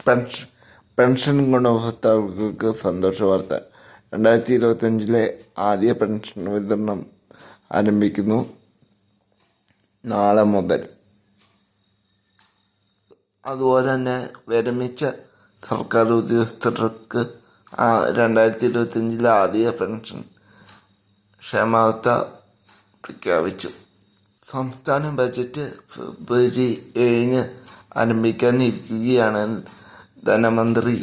Pension pension ഗുണഭോക്താക്കൾക്ക് സന്തോഷ വാർത്ത. 2025 ആദ്യ പെൻഷൻ വിതരണം ആരംഭിക്കുന്നു നാളെ മുതൽ. അതുപോലെ തന്നെ വിരമിച്ച സർക്കാർ ഉദ്യോഗസ്ഥർക്ക് 2025 ആദ്യ പെൻഷൻ ക്ഷേമാവസ്ഥ പ്രഖ്യാപിച്ചു. സംസ്ഥാന ബജറ്റ് ഫെബ്രുവരി 7 ആരംഭിക്കാനിരിക്കുകയാണ്. ധനമന്ത്രി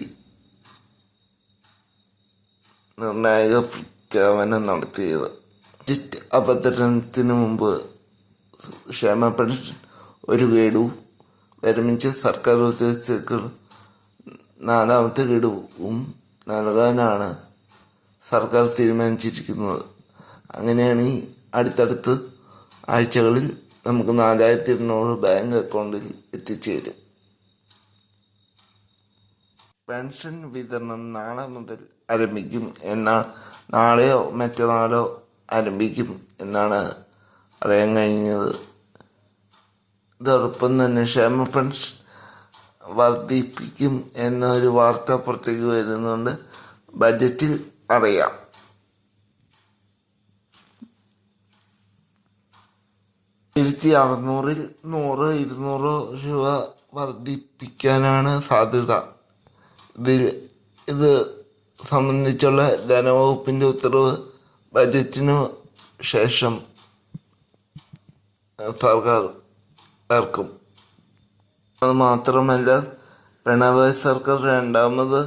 നിർണായക പ്രഖ്യാപനം നടത്തിയത്. ബജറ്റ് അവതരണത്തിന് മുമ്പ് ക്ഷേമ പെൻഷൻ ഒരു ഗഡു, വിരമിച്ച സർക്കാർ ഉദ്യോഗസ്ഥർക്ക് 4ാമത്തെ ഗഡുവും നൽകാനാണ് സർക്കാർ തീരുമാനിച്ചിരിക്കുന്നത്. അങ്ങനെയാണ് അടുത്തടുത്ത് ആഴ്ചകളിൽ നമുക്ക് 4200 ബാങ്ക് അക്കൗണ്ടിൽ എത്തിച്ചേരും. പെൻഷൻ വിതരണം നാളെ മുതൽ ആരംഭിക്കും നാളെയോ മറ്റന്നാളോ ആരംഭിക്കും എന്നാണ് അറിയാൻ കഴിഞ്ഞത്. ഇതോടൊപ്പം തന്നെ ക്ഷേമ പെൻഷൻ വർദ്ധിപ്പിക്കും എന്നൊരു വാർത്ത പുറത്തേക്ക് വരുന്നുണ്ട്. ബജറ്റിൽ അറിയാം. $1,600-ൽ 100-200 രൂപ വർദ്ധിപ്പിക്കാനാണ് സാധ്യത. ഇത് സംബന്ധിച്ചുള്ള ധനവകുപ്പിൻ്റെ ഉത്തരവ് ബജറ്റിനു ശേഷം സർക്കാർ ഇറക്കും. അതുമാത്രമല്ല, പിണറായി സർക്കാർ രണ്ടാമത്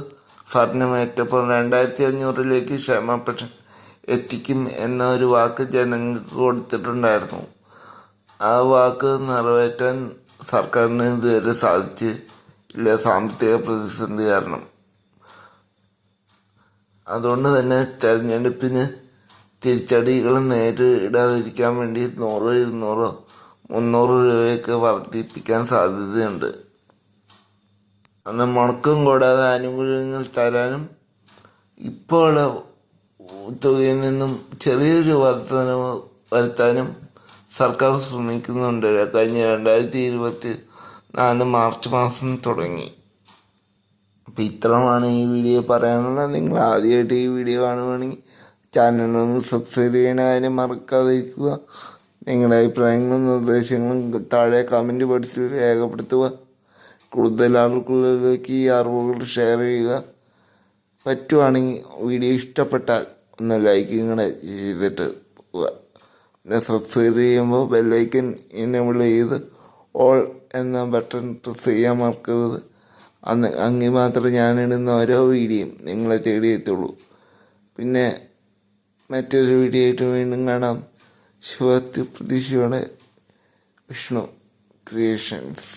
ഭരണമേറ്റപ്പോൾ 2500-ലേക്ക് ക്ഷേമ പെൻഷൻ എത്തിക്കും എന്ന ഒരു വാക്ക് ജനങ്ങൾക്ക് കൊടുത്തിട്ടുണ്ടായിരുന്നു. ആ വാക്ക് നിറവേറ്റാൻ സർക്കാരിന് ഇതുവരെ സാധിച്ചില്ല, സാമ്പത്തിക പ്രതിസന്ധി കാരണം. അതുകൊണ്ട് തന്നെ തെരഞ്ഞെടുപ്പിന് തിരിച്ചടികൾ നേരിടാതിരിക്കാൻ വേണ്ടി 100-200 300 രൂപയൊക്കെ വർദ്ധിപ്പിക്കാൻ സാധ്യതയുണ്ട്. അന്ന് മുടക്കം കൂടാതെ ആനുകൂല്യങ്ങൾ തരാനും ഇപ്പോൾ തുകയിൽ നിന്നും ചെറിയൊരു വർധനവ് വരുത്താനും സർക്കാർ ശ്രമിക്കുന്നുണ്ട്. കഴിഞ്ഞ 2024 മാർച്ച് മാസം തുടങ്ങി. അപ്പം ഇത്രമാണ് ഈ വീഡിയോ പറയാനുള്ളത്. നിങ്ങൾ ആദ്യമായിട്ട് ഈ വീഡിയോ കാണുകയാണെങ്കിൽ ചാനലൊന്ന് സബ്സ്ക്രൈബ് ചെയ്യണ കാര്യം മറക്കാതിരിക്കുക. നിങ്ങളുടെ അഭിപ്രായങ്ങളും നിർദ്ദേശങ്ങളും താഴെ കമൻറ്റ് ബോക്സിൽ രേഖപ്പെടുത്തുക. കൂടുതൽ ആളുകളിലേക്ക് ഈ അറിവുകൾ ഷെയർ ചെയ്യുക. പറ്റുവാണെങ്കിൽ വീഡിയോ ഇഷ്ടപ്പെട്ടാൽ ഒന്ന് ലൈക്കും കൂടെ ചെയ്തിട്ട് പോവുക. പിന്നെ സബ്സ്ക്രൈബ് ചെയ്യുമ്പോൾ ബെല്ലൈക്കൻ എനേബിൾ ചെയ്ത് ഓൾ എന്ന ബട്ടൺ പ്രസ് ചെയ്യാൻ മറക്കരുത്. അങ്ങനെ മാത്രമേ ഞാനിടുന്ന ഓരോ വീഡിയോയും നിങ്ങളെ തേടി എത്തുള്ളൂ. പിന്നെ മറ്റൊരു വീഡിയോ ആയിട്ട് വീണ്ടും കാണാം. ശുഭപ്രതീക്ഷയോടെ വിഷ്ണു ക്രിയേഷൻസ്.